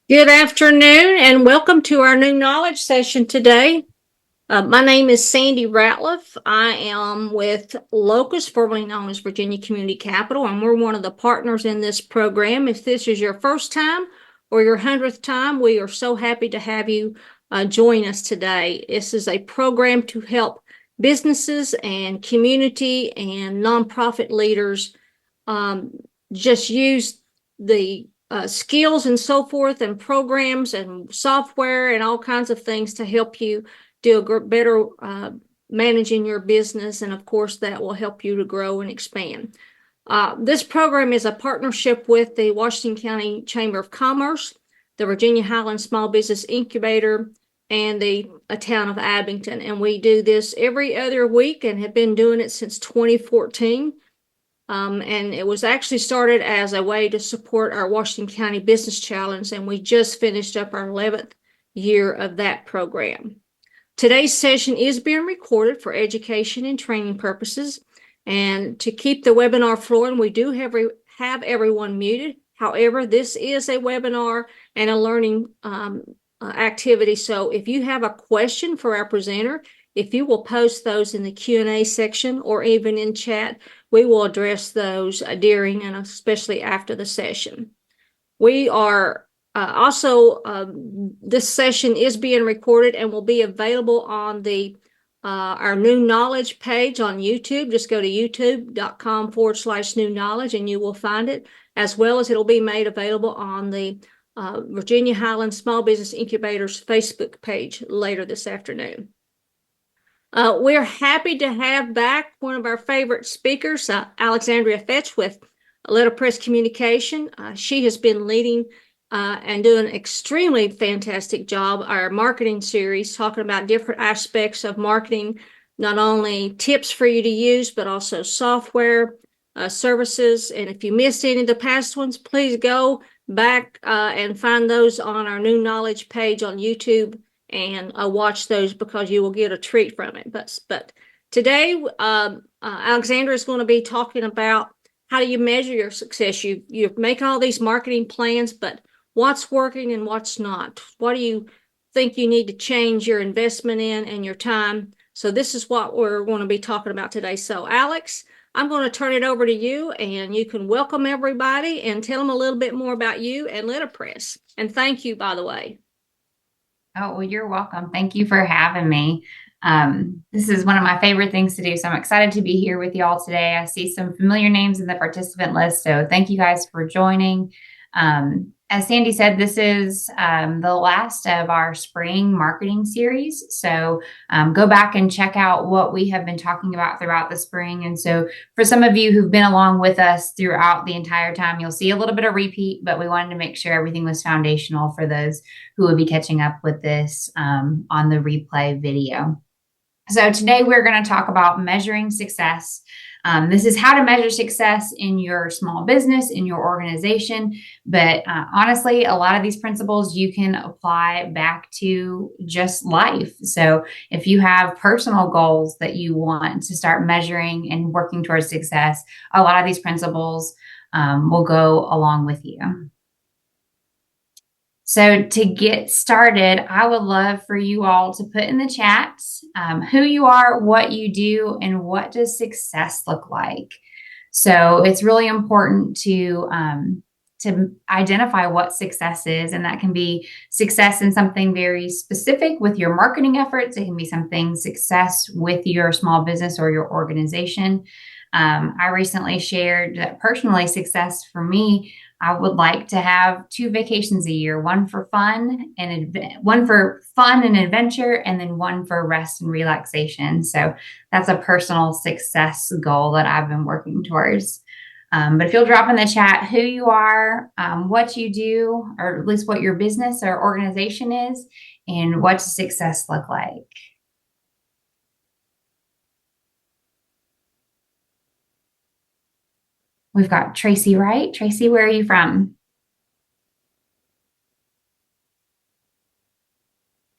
Good afternoon and welcome to our new knowledge session today. My name is Sandy Ratliff. I am with Locus, formerly known as Virginia Community Capital, and we're one of the partners in this program. If this is your first time or your 100th time, we are so happy to have you join us today. This is a program to help businesses and community and nonprofit leaders um, just use the skills and so forth and programs and software and all kinds of things to help you do a better managing your business. And of course, that will help you to grow and expand. This program is a partnership with the Washington County Chamber of Commerce, the Virginia Highlands Small Business Incubator, and the town of Abington. And we do this every other week and have been doing it since 2014. And it was actually started as a way to support our Washington County Business Challenge, and we just finished up our 11th year of that program. Today's session is being recorded for education and training purposes, and to keep the webinar flowing, we do have everyone muted. However, this is a webinar and a learning activity, so if you have a question for our presenter, if you will post those in the Q&A section or even in chat, we will address those during and especially after the session. We are this session is being recorded and will be available on our new knowledge page on YouTube. Just go to youtube.com/new knowledge and you will find it, as well as it'll be made available on the Virginia Highlands Small Business Incubator's Facebook page later this afternoon. We're happy to have back one of our favorite speakers, Alexandria Veatch with Letterpress Communication. She has been leading and doing an extremely fantastic job, our marketing series, talking about different aspects of marketing, not only tips for you to use, but also software, services. And if you missed any of the past ones, please go back and find those on our new knowledge page on YouTube and watch those because you will get a treat from it. But today, Alexandra is going to be talking about how do you measure your success. You make all these marketing plans, but what's working and what's not? What do you think you need to change your investment in and your time? So this is what we're going to be talking about today. So Alex, I'm going to turn it over to you and you can welcome everybody and tell them a little bit more about you and Letterpress. And thank you, by the way. Oh, well, you're welcome. Thank you for having me. This is one of my favorite things to do. So I'm excited to be here with you all today. I see some familiar names in the participant list. So thank you guys for joining. As Sandy said, this is the last of our spring marketing series. So go back and check out what we have been talking about throughout the spring. And so for some of you who've been along with us throughout the entire time, you'll see a little bit of repeat, but we wanted to make sure everything was foundational for those who will be catching up with this on the replay video. So today we're going to talk about measuring success. This is how to measure success in your small business, in your organization. But honestly, a lot of these principles you can apply back to just life. So if you have personal goals that you want to start measuring and working towards success, a lot of these principles will go along with you. So to get started, I would love for you all to put in the chat who you are, what you do, and what does success look like. So it's really important to identify what success is, and that can be success in something very specific with your marketing efforts. It can be something success with your small business or your organization. I recently shared that personally success for me, I would like to have 2 vacations a year, one for fun and adventure, and then one for rest and relaxation. So that's a personal success goal that I've been working towards. But if you'll drop in the chat who you are, what you do, or at least what your business or organization is, and what does success look like? We've got Tracy Wright. Tracy, where are you from?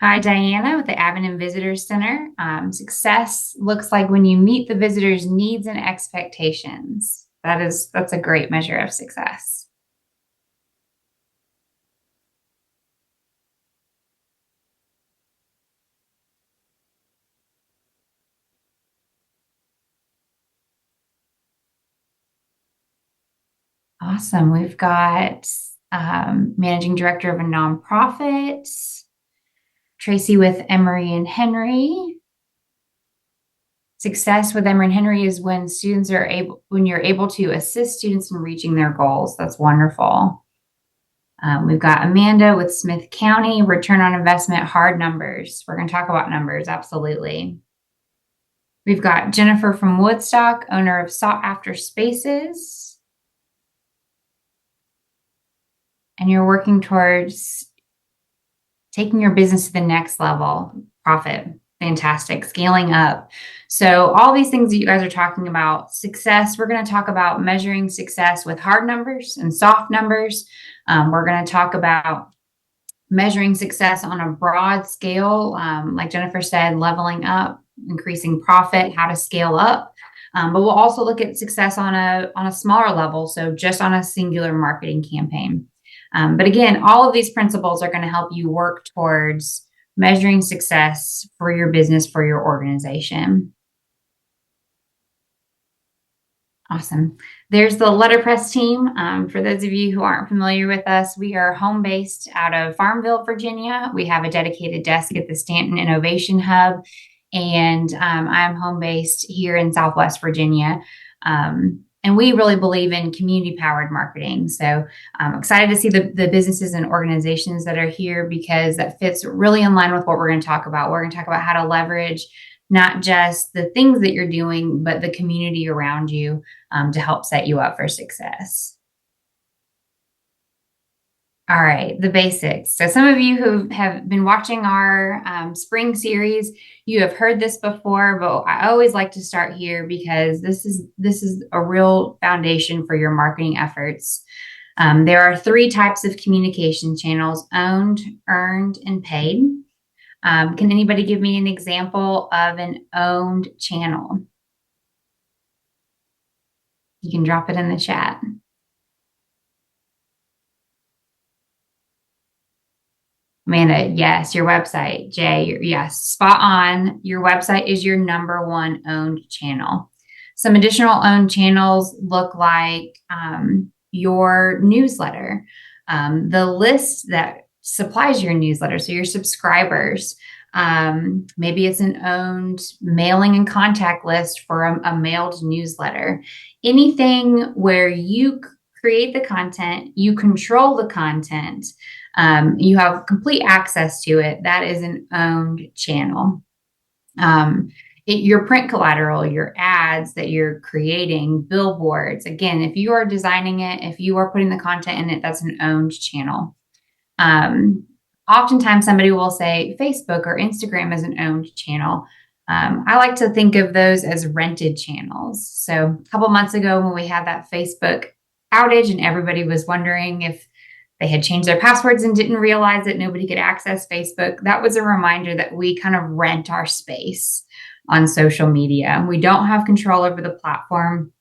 Hi, Diana with the Abington Visitors Center. Success looks like when you meet the visitors' needs and expectations. That's a great measure of success. Awesome. We've got managing director of a nonprofit, Tracy with Emery and Henry. Success with Emery and Henry is when you're able to assist students in reaching their goals. That's wonderful. We've got Amanda with Smith County, return on investment, hard numbers. We're going to talk about numbers, absolutely. We've got Jennifer from Woodstock, owner of Sought After Spaces. And you're working towards taking your business to the next level, profit, fantastic, scaling up. So all these things that you guys are talking about, success, we're going to talk about measuring success with hard numbers and soft numbers. We're going to talk about measuring success on a broad scale, like Jennifer said, leveling up, increasing profit, how to scale up. But we'll also look at success on a smaller level, so just on a singular marketing campaign. But again, all of these principles are going to help you work towards measuring success for your business, for your organization. Awesome. There's the Letterpress team. For those of you who aren't familiar with us, we are home based out of Farmville, Virginia. We have a dedicated desk at the Stanton Innovation Hub, and I'm home based here in Southwest Virginia. And we really believe in community powered marketing. So I'm excited to see the businesses and organizations that are here because that fits really in line with what we're going to talk about. We're going to talk about how to leverage not just the things that you're doing, but the community around you to help set you up for success. All right, the basics. So some of you who have been watching our spring series, you have heard this before, but I always like to start here because this is a real foundation for your marketing efforts. There are 3 types of communication channels: owned, earned, and paid. Can anybody give me an example of an owned channel? You can drop it in the chat. Amanda, yes, your website. Jay, yes, spot on. Your website is your number 1 owned channel. Some additional owned channels look like your newsletter, the list that supplies your newsletter, so your subscribers. Maybe it's an owned mailing and contact list for a mailed newsletter. Anything where you create the content, you control the content, you have complete access to it. That is an owned channel. Your print collateral, your ads that you're creating, billboards. Again, if you are designing it, if you are putting the content in it, that's an owned channel. Oftentimes somebody will say Facebook or Instagram is an owned channel. I like to think of those as rented channels. So a couple months ago when we had that Facebook outage and everybody was wondering if they had changed their passwords and didn't realize that nobody could access Facebook, that was a reminder that we kind of rent our space on social media. We don't have control over the platform.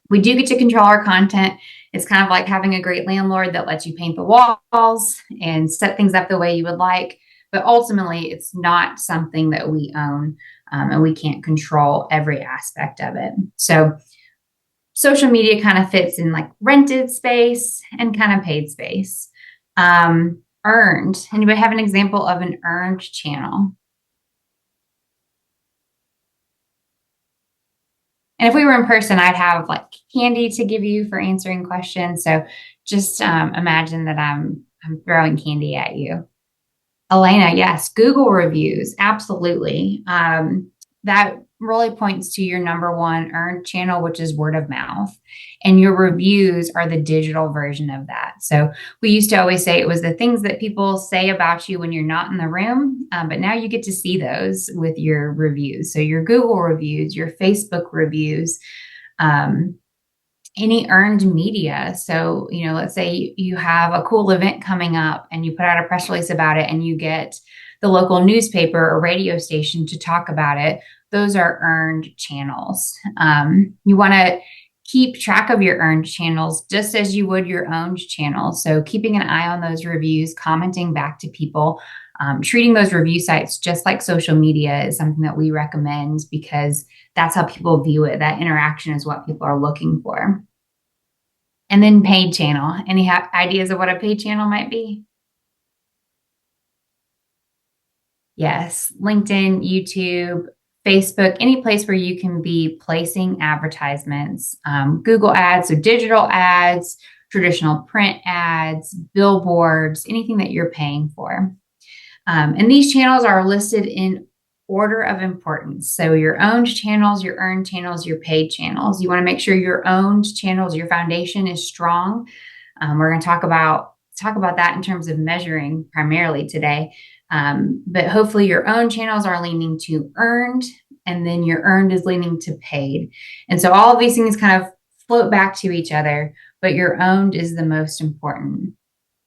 We do get to control our content. It's kind of like having a great landlord that lets you paint the walls and set things up the way you would like. But ultimately, it's not something that we own, and we can't control every aspect of it. So social media kind of fits in like rented space and kind of paid space. Earned. Anybody have an example of an earned channel? And if we were in person, I'd have like candy to give you for answering questions. So just imagine that I'm throwing candy at you. Elena, yes, Google reviews, absolutely. That really points to your number 1 earned channel, which is word of mouth. And your reviews are the digital version of that. So we used to always say it was the things that people say about you when you're not in the room. But now you get to see those with your reviews. So your Google reviews, your Facebook reviews, any earned media. So, let's say you have a cool event coming up and you put out a press release about it and you get the local newspaper or radio station to talk about it. Those are earned channels. You want to keep track of your earned channels just as you would your owned channels. So keeping an eye on those reviews, commenting back to people, treating those review sites just like social media is something that we recommend because that's how people view it. That interaction is what people are looking for. And then paid channel. Any ideas of what a paid channel might be? Yes, LinkedIn, YouTube, Facebook, any place where you can be placing advertisements, Google ads, so digital ads, traditional print ads, billboards, anything that you're paying for. And these channels are listed in order of importance. So your owned channels, your earned channels, your paid channels. You want to make sure your owned channels, your foundation is strong. We're going to talk about that in terms of measuring primarily today. But hopefully your own channels are leaning to earned, and then your earned is leaning to paid. And so all of these things kind of float back to each other, but your owned is the most important.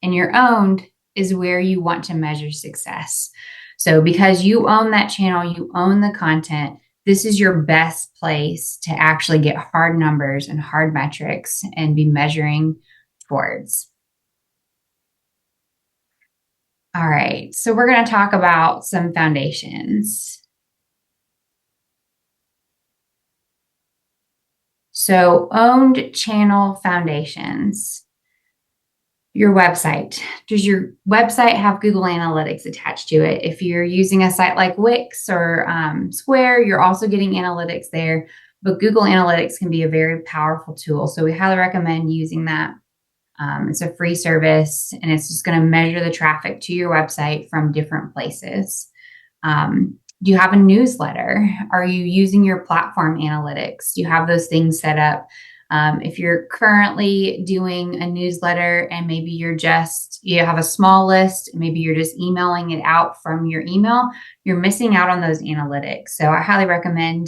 And your owned is where you want to measure success. So because you own that channel, you own the content, this is your best place to actually get hard numbers and hard metrics and be measuring towards. All right, so we're going to talk about some foundations. So, owned channel foundations. Your website. Does your website have Google Analytics attached to it? If you're using a site like Wix or Square, you're also getting analytics there. But Google Analytics can be a very powerful tool. So, we highly recommend using that. It's a free service, and it's just going to measure the traffic to your website from different places. Do you have a newsletter? Are you using your platform analytics? Do you have those things set up? If you're currently doing a newsletter and maybe you have a small list, maybe you're just emailing it out from your email, you're missing out on those analytics. So I highly recommend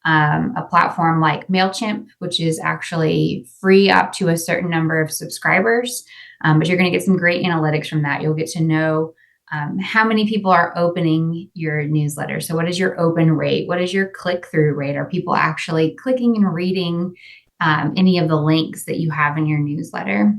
a platform like MailChimp, which is actually free up to a certain number of subscribers. But you're going to get some great analytics from that. You'll get to know how many people are opening your newsletter. So what is your open rate? What is your click-through rate? Are people actually clicking and reading any of the links that you have in your newsletter?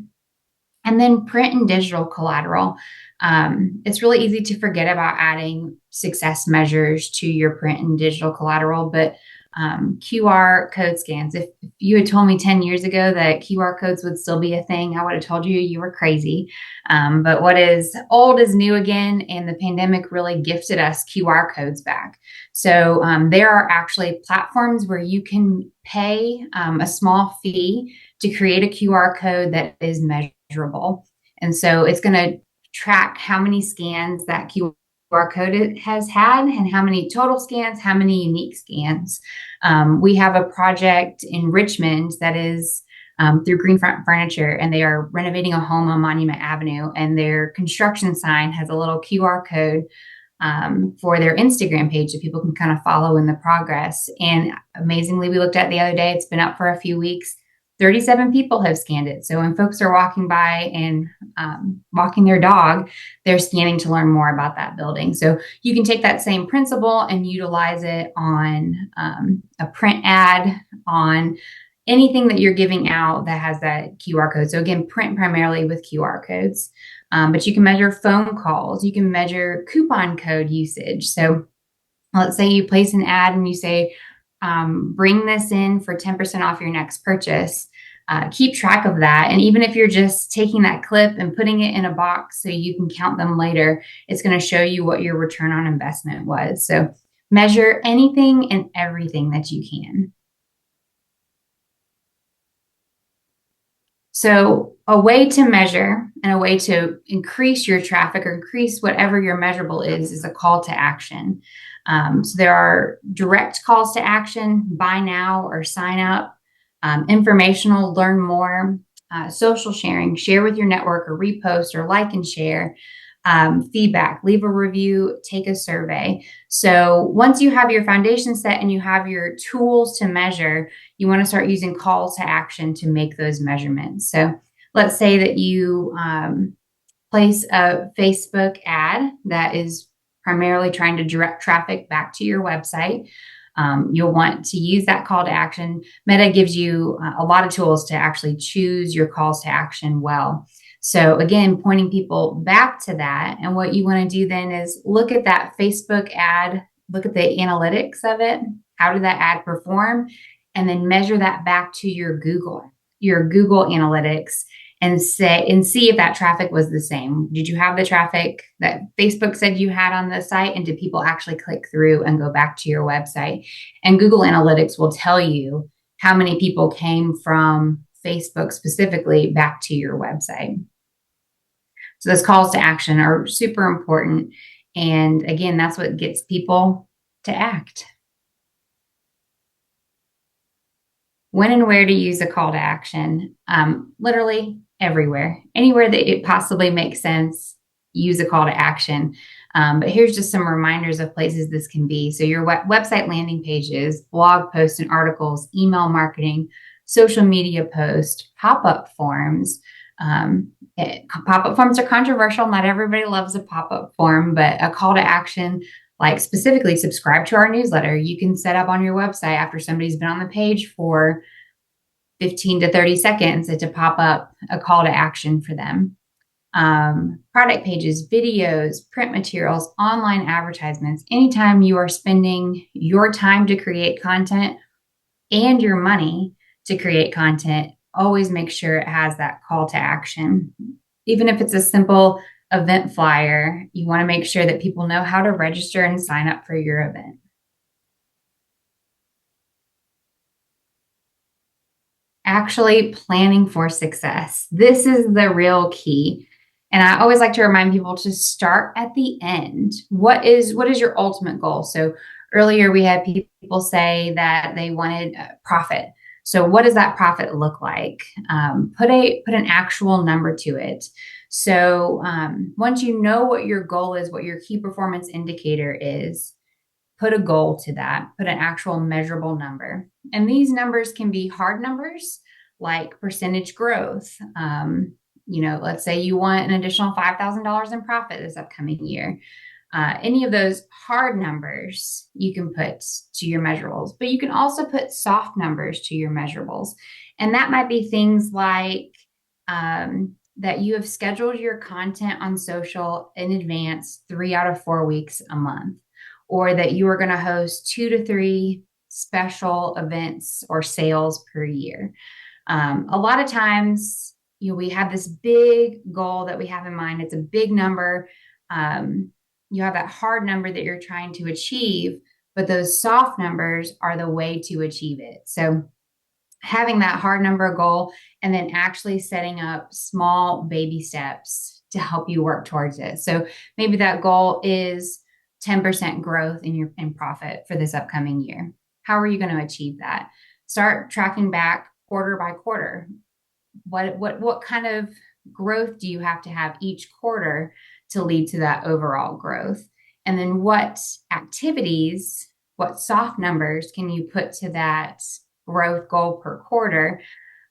And then print and digital collateral. It's really easy to forget about adding success measures to your print and digital collateral, but QR code scans. If you had told me 10 years ago that QR codes would still be a thing, I would have told you were crazy. But what is old is new again, and the pandemic really gifted us QR codes back. So there are actually platforms where you can pay a small fee to create a QR code that is measurable. And so it's going to track how many scans that QR code has had and how many total scans, how many unique scans. We have a project in Richmond that is through Greenfront Furniture, and they are renovating a home on Monument Avenue, and their construction sign has a little QR code for their Instagram page that people can kind of follow in the progress. And amazingly, we looked at it the other day, it's been up for a few weeks. 37 people have scanned it. So when folks are walking by and walking their dog, they're scanning to learn more about that building. So you can take that same principle and utilize it on a print ad, on anything that you're giving out that has that QR code. So again, print primarily with QR codes, but you can measure phone calls. You can measure coupon code usage. So let's say you place an ad and you say, bring this in for 10% off your next purchase. Keep track of that. And even if you're just taking that clip and putting it in a box so you can count them later, it's going to show you what your return on investment was. So measure anything and everything that you can. So a way to measure and a way to increase your traffic or increase whatever your measurable is a call to action. So there are direct calls to action, buy now or sign up, informational, learn more, social sharing, share with your network or repost or like and share, feedback, leave a review, take a survey. So once you have your foundation set and you have your tools to measure, you want to start using calls to action to make those measurements. So let's say that you place a Facebook ad that is primarily trying to direct traffic back to your website. You'll want to use that call to action. Meta gives you a lot of tools to actually choose your calls to action well. So again, pointing people back to that. And what you want to do then is look at that Facebook ad, look at the analytics of it. How did that ad perform? And then measure that back to your Google. your Google Analytics and see if that traffic was the same. Did you have the traffic that Facebook said you had on the site? And did people actually click through and go back to your website? And Google Analytics will tell you how many people came from Facebook specifically back to your website. So those calls to action are super important. And again, that's what gets people to act. When and where to use a call to action. Literally everywhere, anywhere that it possibly makes sense, use a call to action. But here's just some reminders of places this can be. So your website landing pages, blog posts and articles, email marketing, social media posts, pop-up forms. Pop-up forms are controversial. Not everybody loves a pop-up form, but a call to action, like specifically subscribe to our newsletter, you can set up on your website after somebody's been on the page for 15 to 30 seconds to pop up a call to action for them. Product pages, videos, print materials, online advertisements. Anytime you are spending your time to create content and your money to create content, always make sure it has that call to action. Even if it's a simple event flyer, you want to make sure that people know how to register and sign up for your event. Actually planning for success. This is the real key. And I always like to remind people to start at the end. What is your ultimate goal? So earlier we had people say that they wanted profit. So what does that profit look like? Put an actual number to it. So once you know what your goal is, what your key performance indicator is, put a goal to that, put an actual measurable number. And these numbers can be hard numbers like percentage growth. Let's say you want an additional $5,000 in profit this upcoming year. Any of those hard numbers you can put to your measurables, but you can also put soft numbers to your measurables. And that might be things like that you have scheduled your content on social in advance 3 out of 4 weeks a month, or that you are going to host 2 to 3 special events or sales per year. A lot of times, we have this big goal that we have in mind. It's a big number. You have that hard number that you're trying to achieve, but those soft numbers are the way to achieve it. So having that hard number goal and then actually setting up small baby steps to help you work towards it. So maybe that goal is 10% growth in profit for this upcoming year. How are you going to achieve that? Start tracking back quarter by quarter. What kind of growth do you have to have each quarter to lead to that overall growth? And then what activities, what soft numbers can you put to that growth goal per quarter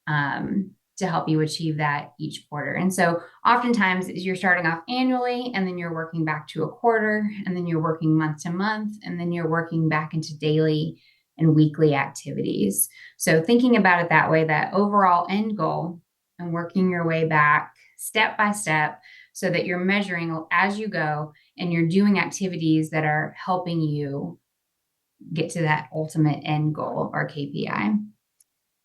to help you achieve that each quarter? And so oftentimes you're starting off annually, and then you're working back to a quarter, and then you're working month to month, and then you're working back into daily and weekly activities. So thinking about it that way, that overall end goal, and working your way back step by step so that you're measuring as you go and you're doing activities that are helping you get to that ultimate end goal or KPI.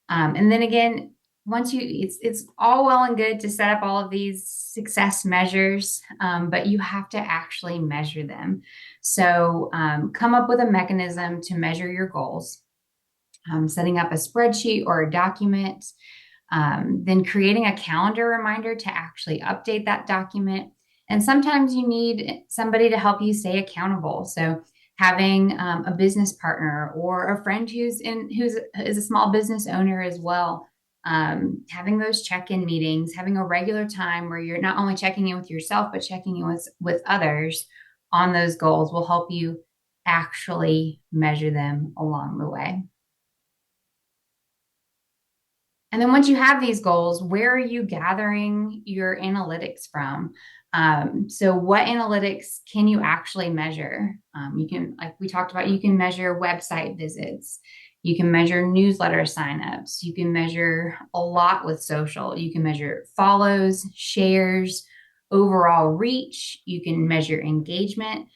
And then again, it's all well and good to set up all of these success measures, but you have to actually measure them. So come up with a mechanism to measure your goals, setting up a spreadsheet or a document, then creating a calendar reminder to actually update that document. And sometimes you need somebody to help you stay accountable. So having a business partner or a friend who's a small business owner as well. Having those check-in meetings, having a regular time where you're not only checking in with yourself, but checking in with others on those goals will help you actually measure them along the way. And then once you have these goals, where are you gathering your analytics from? So what analytics can you actually measure? You can, like we talked about, you can measure website visits. You can measure newsletter signups. You can measure a lot with social. You can measure follows, shares, overall reach. You can measure engagement.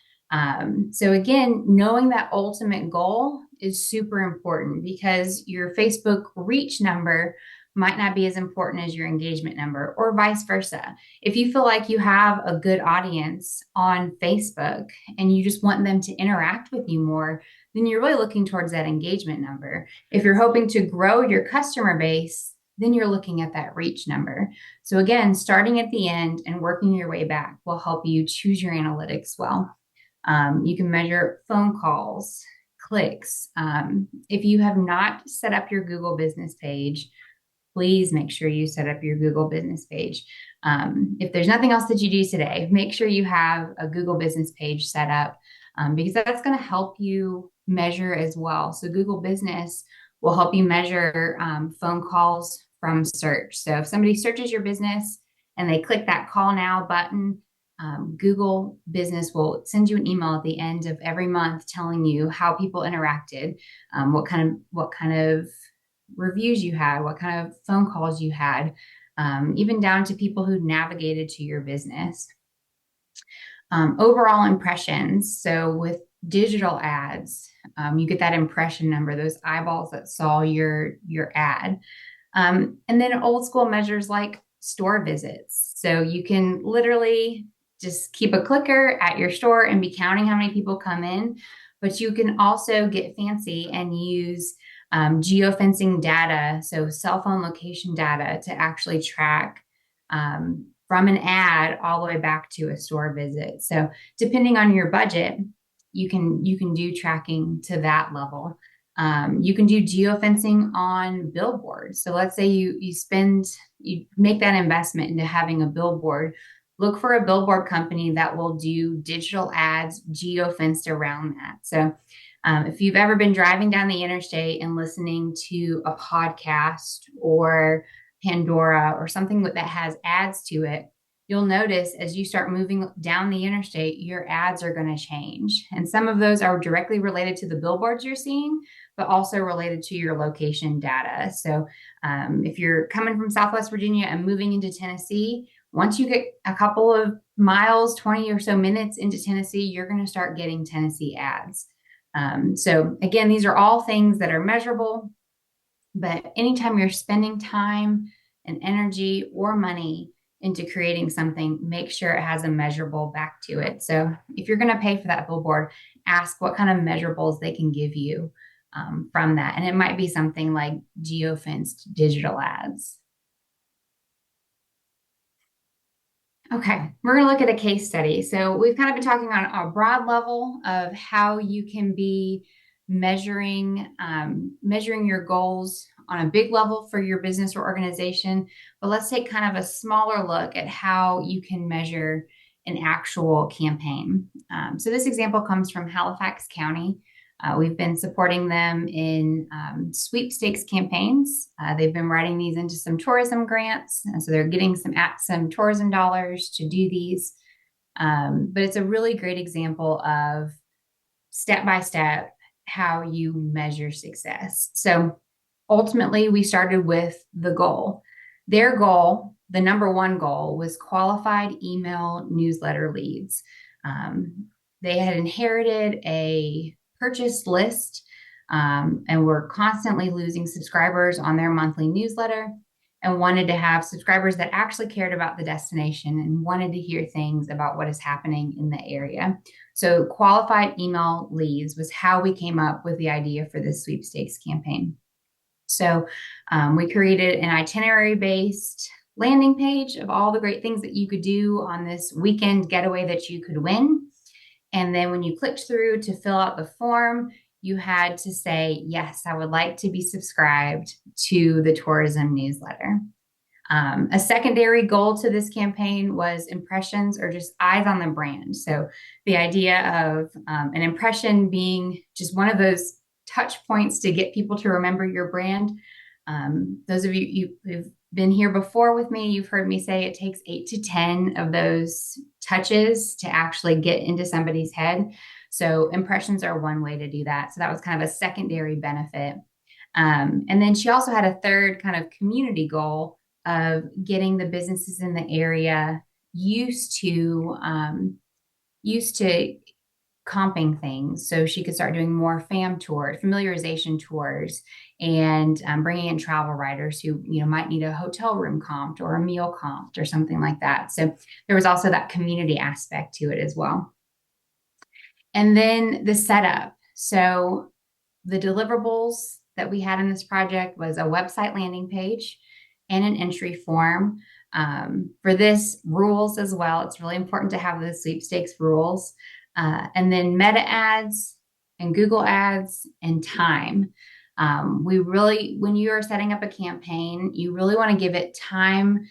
So again, knowing that ultimate goal is super important because your Facebook reach number might not be as important as your engagement number, or vice versa. If you feel like you have a good audience on Facebook and you just want them to interact with you more, then you're really looking towards that engagement number. If you're hoping to grow your customer base, then you're looking at that reach number. So again, starting at the end and working your way back will help you choose your analytics well. You can measure phone calls, clicks. If you have not set up your Google business page, please make sure you set up your Google business page. If there's nothing else that you do today, make sure you have a Google business page set up, because that's going to help you measure as well. So Google business will help you measure phone calls from search. So if somebody searches your business and they click that call now button, Google business will send you an email at the end of every month telling you how people interacted, what kind of reviews you had, what kind of phone calls you had, even down to people who navigated to your business. Overall impressions. So with digital ads, you get that impression number, those eyeballs that saw your ad. And then old school measures like store visits. So you can literally just keep a clicker at your store and be counting how many people come in, but you can also get fancy and use geofencing data, so cell phone location data, to actually track from an ad all the way back to a store visit. So depending on your budget, you can do tracking to that level. You can do geofencing on billboards. So let's say you make that investment into having a billboard. Look for a billboard company that will do digital ads geofenced around that. So if you've ever been driving down the interstate and listening to a podcast or Pandora or something that has ads to it, you'll notice as you start moving down the interstate, your ads are going to change. And some of those are directly related to the billboards you're seeing, but also related to your location data. So if you're coming from Southwest Virginia and moving into Tennessee, once you get a couple of miles, 20 or so minutes into Tennessee, you're going to start getting Tennessee ads. So again, these are all things that are measurable, but anytime you're spending time and energy or money into creating something, make sure it has a measurable back to it. So if you're going to pay for that billboard, ask what kind of measurables they can give you from that. And it might be something like geofenced digital ads. Okay, we're going to look at a case study. So we've kind of been talking on a broad level of how you can be measuring your goals on a big level for your business or organization. But let's take kind of a smaller look at how you can measure an actual campaign. So this example comes from Halifax County. We've been supporting them in sweepstakes campaigns. They've been writing these into some tourism grants, and so they're getting some tourism dollars to do these. But it's a really great example of step by step how you measure success. So ultimately, we started with the goal. Their goal, the number one goal, was qualified email newsletter leads. They had inherited a purchased list and were constantly losing subscribers on their monthly newsletter, and wanted to have subscribers that actually cared about the destination and wanted to hear things about what is happening in the area. So qualified email leads was how we came up with the idea for this sweepstakes campaign. So we created an itinerary-based landing page of all the great things that you could do on this weekend getaway that you could win. And then when you clicked through to fill out the form, you had to say, yes, I would like to be subscribed to the tourism newsletter. A secondary goal to this campaign was impressions, or just eyes on the brand. So the idea of an impression being just one of those touch points to get people to remember your brand. Those of you who've been here before with me, you've heard me say it takes 8 to 10 of those touches to actually get into somebody's head. So impressions are one way to do that. So that was kind of a secondary benefit. And then she also had a third kind of community goal of getting the businesses in the area used to comping things. So she could start doing more fam tours, familiarization tours, and bringing in travel writers who, might need a hotel room comped or a meal comped or something like that. So there was also that community aspect to it as well. And then the setup. So the deliverables that we had in this project was a website landing page and an entry form. For this, rules as well. It's really important to have the sweepstakes rules. And then meta ads and Google ads and time. When you are setting up a campaign, you really want to give it time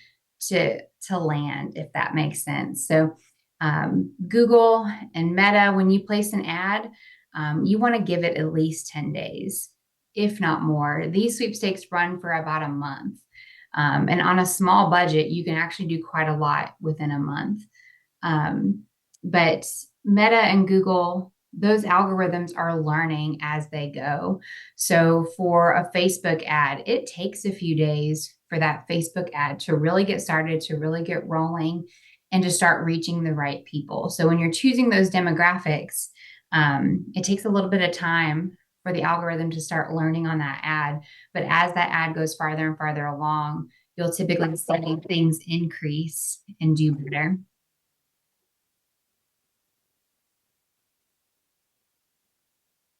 to land, if that makes sense. So Google and Meta, when you place an ad, you want to give it at least 10 days, if not more. These sweepstakes run for about a month. And on a small budget, you can actually do quite a lot within a month. But Meta and Google, those algorithms are learning as they go. So for a Facebook ad, it takes a few days for that Facebook ad to really get started, to really get rolling, and to start reaching the right people. So when you're choosing those demographics, it takes a little bit of time for the algorithm to start learning on that ad. But as that ad goes farther and farther along, you'll typically see things increase and do better.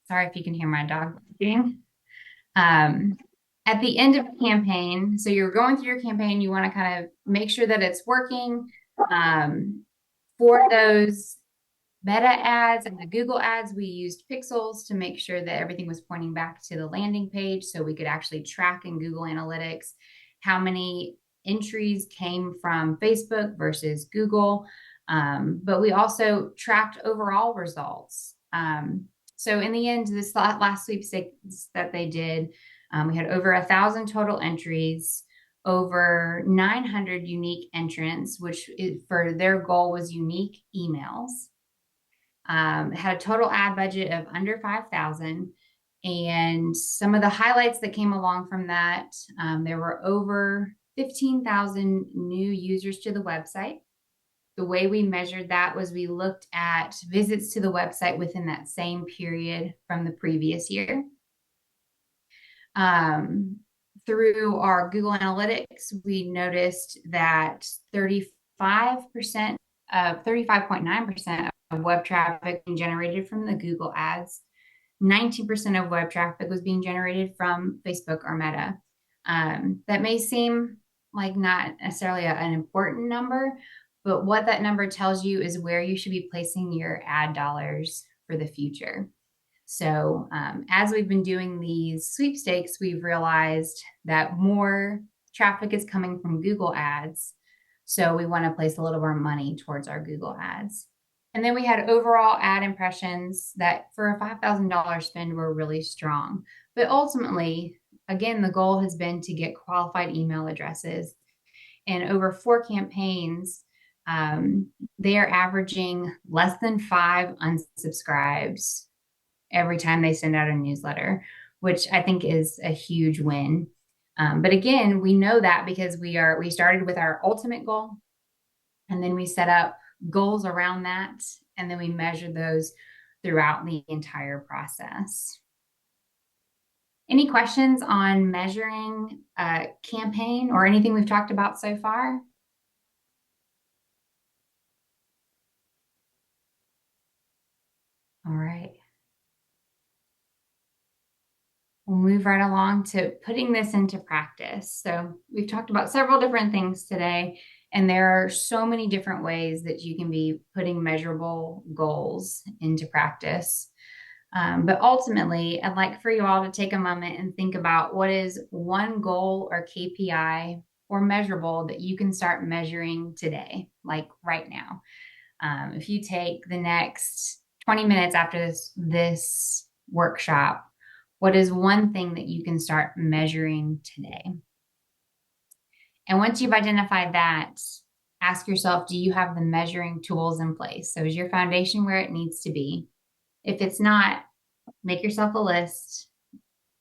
Sorry if you can hear my dog barking. Um, at the end of the campaign, so you're going through your campaign, you want to kind of make sure that it's working. For those Meta ads and the Google ads, we used pixels to make sure that everything was pointing back to the landing page so we could actually track in Google Analytics how many entries came from Facebook versus Google. But we also tracked overall results. So in the end, this last sweepstakes that they did, we had over 1,000 total entries, over 900 unique entrants, which for their goal was unique emails. Had a total ad budget of under 5,000. And some of the highlights that came along from that, there were over 15,000 new users to the website. The way we measured that was we looked at visits to the website within that same period from the previous year. Through our Google Analytics, we noticed that 35.9% of web traffic being generated from the Google ads. 19% of web traffic was being generated from Facebook or Meta. That may seem like not necessarily an important number, but what that number tells you is where you should be placing your ad dollars for the future. So as we've been doing these sweepstakes, we've realized that more traffic is coming from Google ads. So we want to place a little more money towards our Google ads. And then we had overall ad impressions that for a $5,000 spend were really strong. But ultimately, again, the goal has been to get qualified email addresses. And over 4 campaigns, they are averaging less than 5 unsubscribes every time they send out a newsletter, which I think is a huge win. But again, we know that because we started with our ultimate goal, and then we set up goals around that, and then we measure those throughout the entire process. Any questions on measuring a campaign or anything we've talked about so far? All right. We'll move right along to putting this into practice. So we've talked about several different things today, and there are so many different ways that you can be putting measurable goals into practice. But ultimately, I'd like for you all to take a moment and think about what is one goal or KPI or measurable that you can start measuring today, like right now. If you take the next 20 minutes after this workshop, what is one thing that you can start measuring today? And once you've identified that, ask yourself, do you have the measuring tools in place? So is your foundation where it needs to be? If it's not, make yourself a list,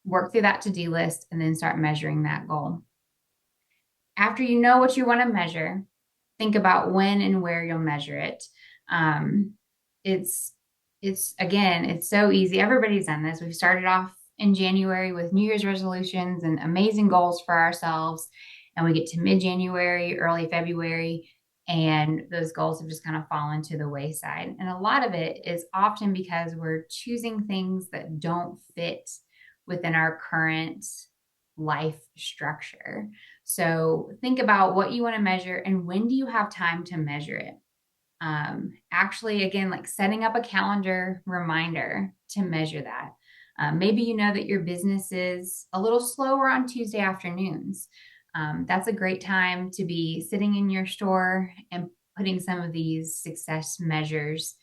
work through that to-do list, and then start measuring that goal. After you know what you want to measure, think about when and where you'll measure it. It's it's so easy. Everybody's done this. We've started off in January with New Year's resolutions and amazing goals for ourselves. And we get to mid-January, early February, and those goals have just kind of fallen to the wayside. And a lot of it is often because we're choosing things that don't fit within our current life structure. So think about what you want to measure and when do you have time to measure it. Actually, again, like setting up a calendar reminder to measure that. Maybe you know that your business is a little slower on Tuesday afternoons. That's a great time to be sitting in your store and putting some of these success measures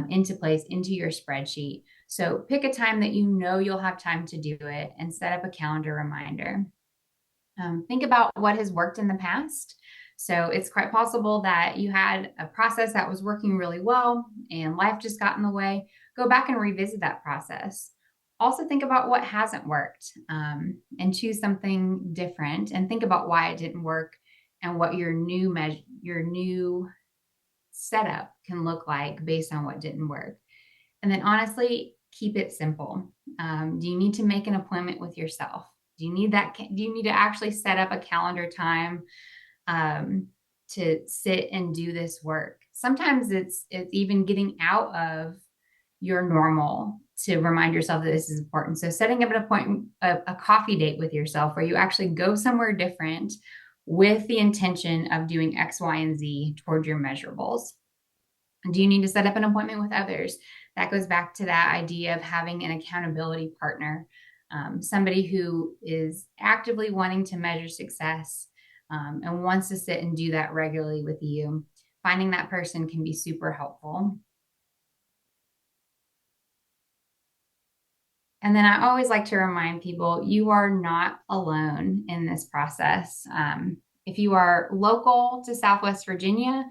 into place into your spreadsheet. So pick a time that you know you'll have time to do it and set up a calendar reminder. Think about what has worked in the past. So it's quite possible that you had a process that was working really well and life just got in the way. Go back and revisit that process. Also, think about what hasn't worked and choose something different and think about why it didn't work and what your new setup can look like based on what didn't work. And then honestly, keep it simple. Do you need to make an appointment with yourself? Do you need that? Do you need to actually set up a calendar time to sit and do this work? Sometimes it's even getting out of your normal to remind yourself that this is important. So setting up an appointment, a coffee date with yourself where you actually go somewhere different with the intention of doing X, Y, and Z toward your measurables. Do you need to set up an appointment with others? That goes back to that idea of having an accountability partner, somebody who is actively wanting to measure success and wants to sit and do that regularly with you. Finding that person can be super helpful. And then I always like to remind people you are not alone in this process. If you are local to Southwest Virginia,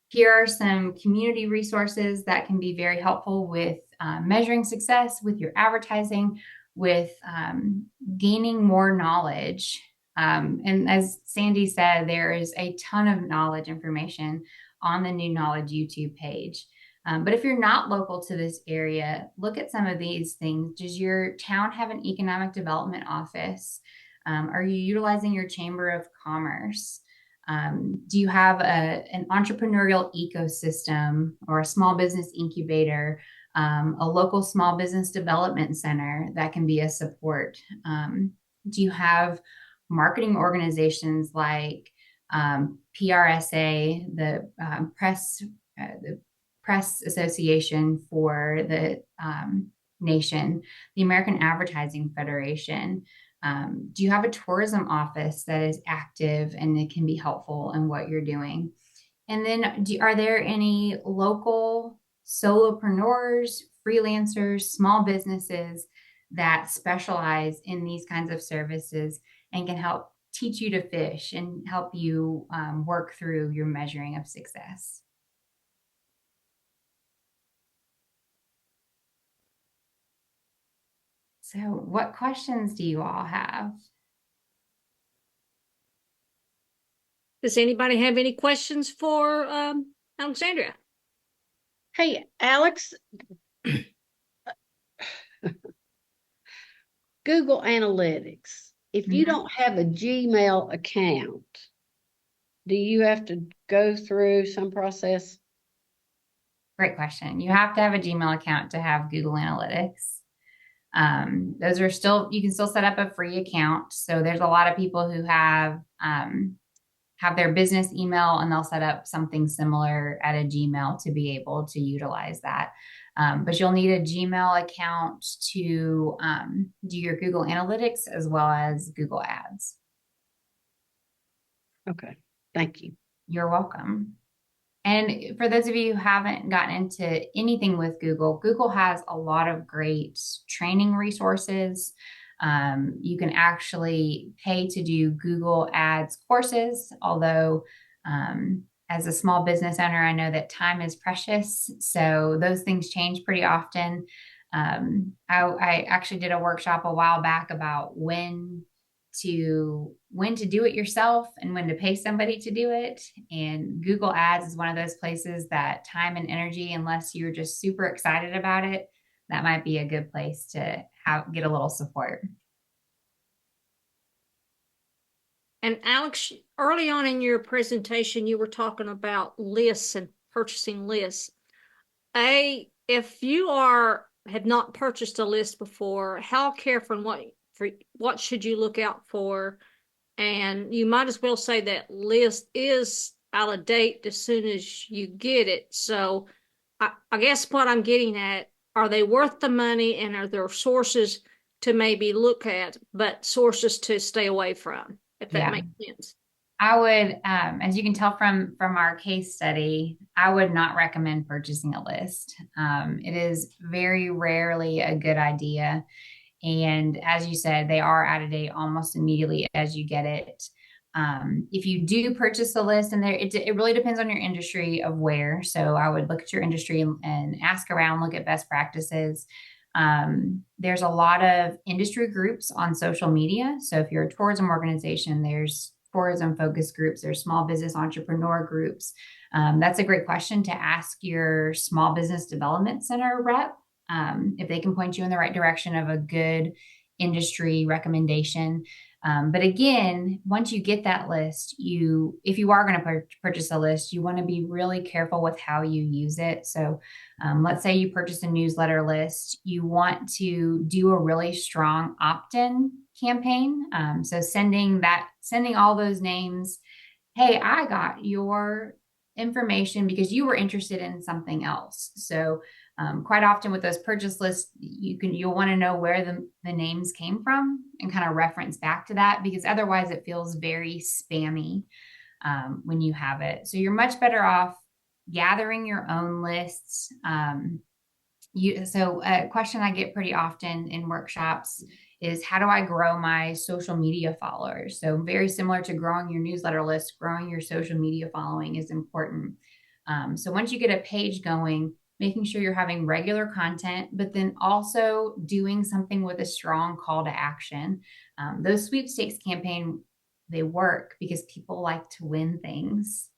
here are some community resources that can be very helpful with measuring success, with your advertising, with gaining more knowledge. And as Sandy said, there is a ton of knowledge information on the New Knowledge YouTube page. But if you're not local to this area, look at some of these things. Does your town have an economic development office? Are you utilizing your chamber of commerce? Do you have an entrepreneurial ecosystem or a small business incubator, a local small business development center that can be a support? Do you have marketing organizations like PRSA, the Press Association for the nation, the American Advertising Federation? Do you have a tourism office that is active and it can be helpful in what you're doing? And then are there any local solopreneurs, freelancers, small businesses that specialize in these kinds of services and can help teach you to fish and help you work through your measuring of success? So, what questions do you all have? Does anybody have any questions for Alexandria? Hey, Alex, Google Analytics. If you don't have a Gmail account, do you have to go through some process? Great question. You have to have a Gmail account to have Google Analytics. Those are still, you can still set up a free account. So there's a lot of people who have their business email and they'll set up something similar at a Gmail to be able to utilize that. But you'll need a Gmail account to do your Google Analytics as well as Google Ads. Okay, thank you. You're welcome. And for those of you who haven't gotten into anything with Google, Google has a lot of great training resources. You can actually pay to do Google Ads courses, although as a small business owner, I know that time is precious. So those things change pretty often. I actually did a workshop a while back about when when to do it yourself and when to pay somebody to do it. And Google Ads is one of those places that time and energy, unless you're just super excited about it, that might be a good place to get a little support. And Alex, early on in your presentation, you were talking about lists and purchasing lists. If you have not purchased a list before, how careful and what should you look out for? And you might as well say that list is out of date as soon as you get it. So I guess what I'm getting at, are they worth the money, and are there sources to maybe look at, but sources to stay away from, if that Yeah. makes sense? I would, as you can tell from our case study, I would not recommend purchasing a list. It is very rarely a good idea. And as you said, they are out of date almost immediately as you get it. If you do purchase a list, and it really depends on your industry of where. So I would look at your industry and ask around, look at best practices. There's a lot of industry groups on social media. So if you're a tourism organization, there's tourism focus groups, there's small business entrepreneur groups. That's a great question to ask your small business development center rep, if they can point you in the right direction of a good industry recommendation. But again, once you get that list, if you are going to purchase a list, you want to be really careful with how you use it. So let's say you purchase a newsletter list, you want to do a really strong opt-in campaign. So sending all those names, hey, I got your information because you were interested in something else. So quite often with those purchase lists, you'll want to know where the names came from and kind of reference back to that, because otherwise it feels very spammy when you have it. So you're much better off gathering your own lists. So a question I get pretty often in workshops is, how do I grow my social media followers? So very similar to growing your newsletter list, growing your social media following is important. So once you get a page going, making sure you're having regular content, but then also doing something with a strong call to action. Those sweepstakes campaign, they work because people like to win things.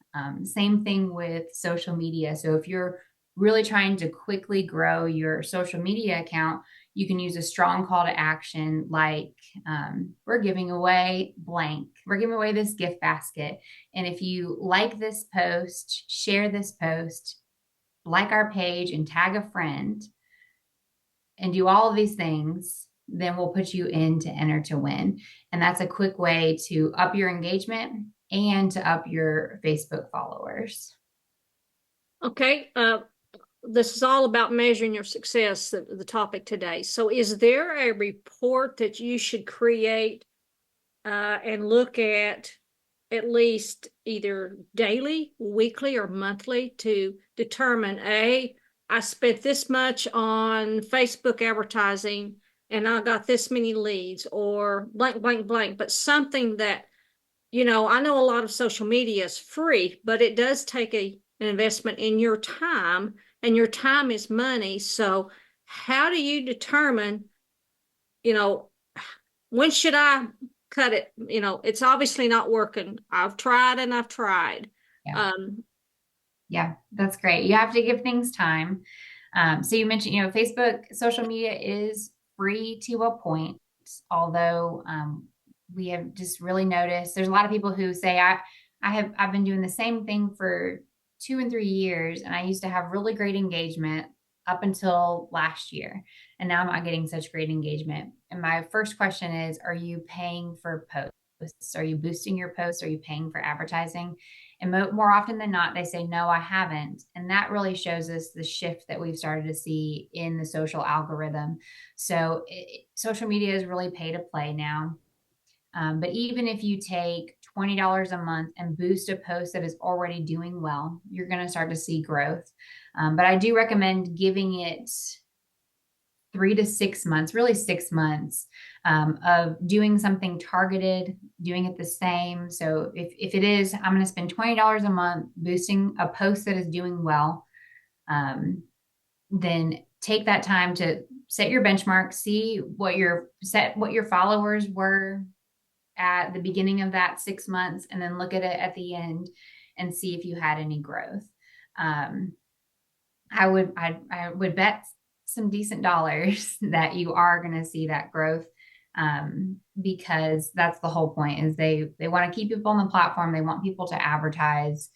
Same thing with social media. So if you're really trying to quickly grow your social media account, you can use a strong call to action, like we're giving away blank. We're giving away this gift basket. And if you like this post, share this post, like our page and tag a friend, and do all of these things, then we'll put you in to enter to win. And that's a quick way to up your engagement and to up your Facebook followers. Okay. This is all about measuring your success, the topic today. So is there a report that you should create and look at least either daily, weekly, or monthly to determine, I spent this much on Facebook advertising and I got this many leads, or blank, blank, blank, but something that, I know a lot of social media is free, but it does take an investment in your time, and your time is money. So how do you determine, when should I cut it? It's obviously not working. I've tried and I've tried. Yeah. Yeah, that's great. You have to give things time. So you mentioned, Facebook, social media is free to a point, although we have just really noticed there's a lot of people who say, I've been doing the same thing for 2 and 3 years, and I used to have really great engagement up until last year, and now I'm not getting such great engagement. And my first question is, are you paying for posts? Are you boosting your posts? Are you paying for advertising? And more often than not, they say, no, I haven't. And that really shows us the shift that we've started to see in the social algorithm. So social media is really pay to play now. But even if you take $20 a month and boost a post that is already doing well, you're going to start to see growth. But I do recommend giving it 3 to 6 months, really 6 months of doing something targeted, doing it the same. So if it is, I'm going to spend $20 a month boosting a post that is doing well, then take that time to set your benchmark, see what your followers were at the beginning of that 6 months and then look at it at the end and see if you had any growth. I would bet some decent dollars that you are going to see that growth, because that's the whole point. Is they want to keep people on the platform. They want people to advertise.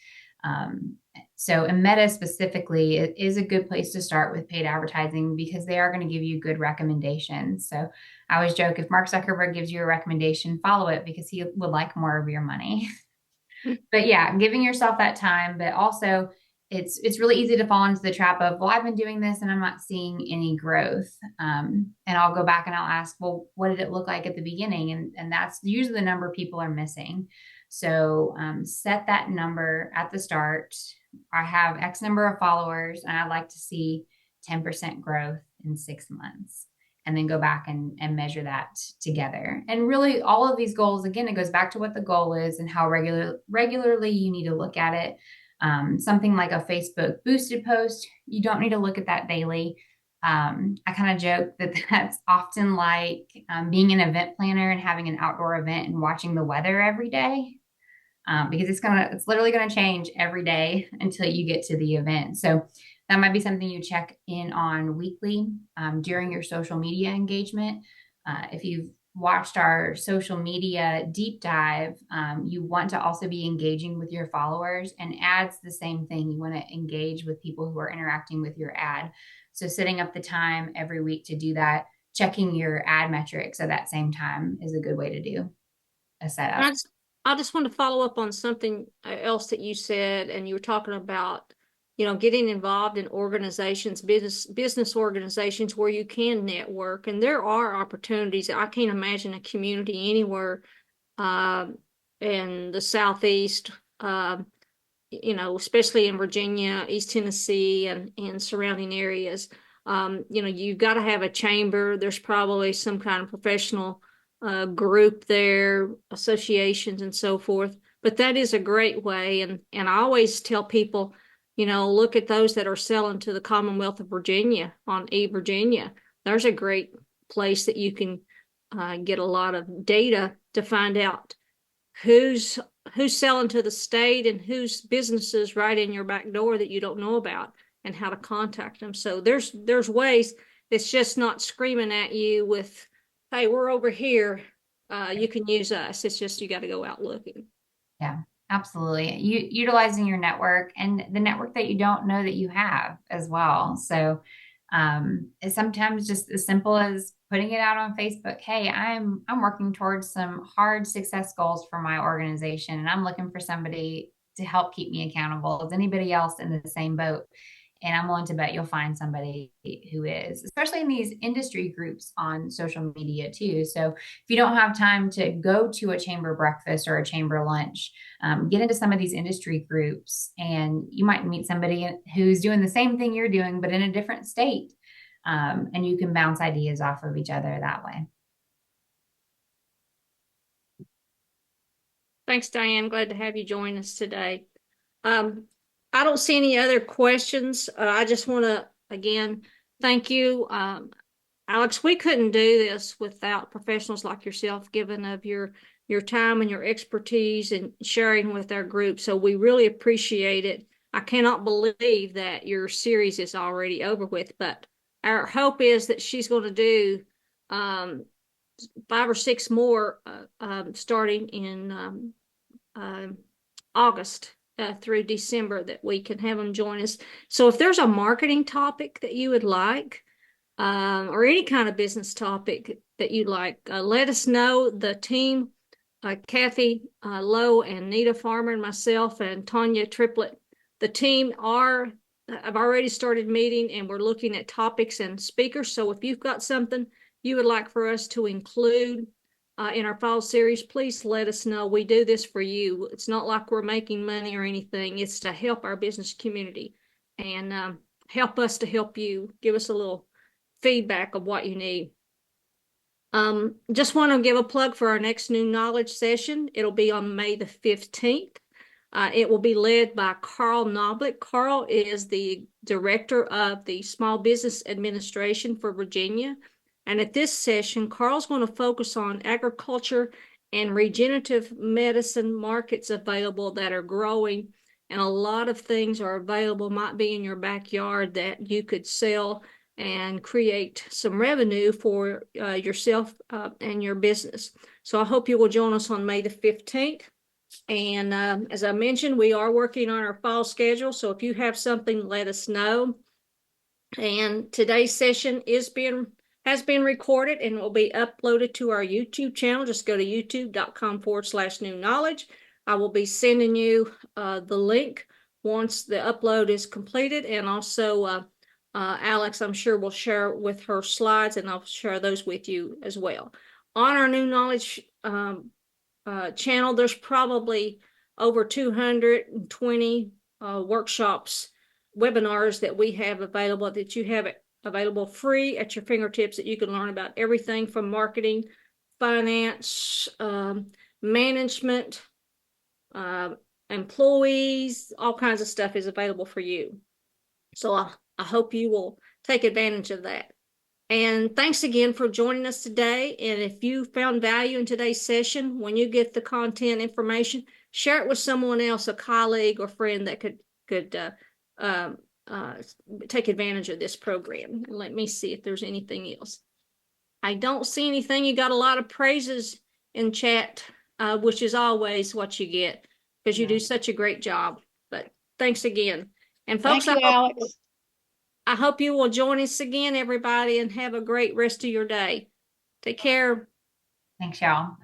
So in Meta specifically, it is a good place to start with paid advertising because they are going to give you good recommendations. So I always joke, if Mark Zuckerberg gives you a recommendation, follow it because he would like more of your money. But yeah, giving yourself that time, but also it's really easy to fall into the trap of, well, I've been doing this and I'm not seeing any growth. And I'll go back and I'll ask, well, what did it look like at the beginning? And that's usually the number people are missing. So set that number at the start. I have X number of followers and I'd like to see 10% growth in 6 months. And then go back and measure that together. And really all of these goals, again, it goes back to what the goal is and how regularly you need to look at it. Something like a Facebook boosted post, you don't need to look at that daily. I kind of joke that that's often like being an event planner and having an outdoor event and watching the weather every day. Because it's literally going to change every day until you get to the event. So that might be something you check in on weekly during your social media engagement. If you've watched our social media deep dive, you want to also be engaging with your followers, and ads the same thing. You want to engage with people who are interacting with your ad. So setting up the time every week to do that, checking your ad metrics at that same time is a good way to do a setup. I just want to follow up on something else that you said, and you were talking about, getting involved in organizations, business organizations where you can network, and there are opportunities. I can't imagine a community anywhere in the Southeast, especially in Virginia, East Tennessee, and surrounding areas. You've got to have a chamber. There's probably some kind of professional group there, associations and so forth. But that is a great way. And I always tell people, look at those that are selling to the Commonwealth of Virginia on eVirginia. There's a great place that you can get a lot of data to find out who's selling to the state and whose businesses right in your back door that you don't know about, and how to contact them. So there's ways. It's just not screaming at you with, hey, we're over here. You can use us. It's just you got to go out looking. Yeah, absolutely. Utilizing your network and the network that you don't know that you have as well. So it's sometimes just as simple as putting it out on Facebook. Hey, I'm working towards some hard success goals for my organization, and I'm looking for somebody to help keep me accountable. Is anybody else in the same boat? And I'm willing to bet you'll find somebody who is, especially in these industry groups on social media too. So if you don't have time to go to a chamber breakfast or a chamber lunch, get into some of these industry groups, and you might meet somebody who's doing the same thing you're doing, but in a different state. And you can bounce ideas off of each other that way. Thanks, Diane. Glad to have you join us today. I don't see any other questions. I just want to, again, thank you. Alex, we couldn't do this without professionals like yourself giving of your time and your expertise and sharing with our group. So we really appreciate it. I cannot believe that your series is already over with, but our hope is that she's going to do 5 or 6 more starting in August through December, that we can have them join us. So if there's a marketing topic that you would like, or any kind of business topic that you'd like, let us know. The team, Kathy Lowe and Nita Farmer and myself and Tanya Triplett, the team I've already started meeting, and we're looking at topics and speakers. So if you've got something you would like for us to include in our fall series, please let us know. We do this for you. It's not like we're making money or anything. It's to help our business community and help us to help you. Give us a little feedback of what you need. Just want to give a plug for our next New Knowledge session. It'll be on May the 15th. It will be led by Carl Noblick. Carl is the director of the Small Business Administration for Virginia. And at this session, Carl's going to focus on agriculture and regenerative medicine markets available that are growing. And a lot of things are available, might be in your backyard that you could sell and create some revenue for yourself and your business. So I hope you will join us on May the 15th. And as I mentioned, we are working on our fall schedule. So if you have something, let us know. And today's session has been recorded and will be uploaded to our YouTube channel. Just go to youtube.com/new knowledge. I will be sending you the link once the upload is completed. And also, Alex, I'm sure, will share with her slides, and I'll share those with you as well. On our New Knowledge channel, there's probably over 220 workshops, webinars that we have available, that you have available free at your fingertips, that you can learn about everything from marketing, finance, management, employees, all kinds of stuff is available for you. So I hope you will take advantage of that. And thanks again for joining us today. And if you found value in today's session, when you get the content information, share it with someone else, a colleague or friend that could take advantage of this program. Let me see if there's anything else. I don't see anything. You got a lot of praises in chat, which is always what you get, because you do such a great job. But thanks again. And folks, Thank you, Alex. I hope you will join us again, everybody, and have a great rest of your day. Take care. Thanks, y'all.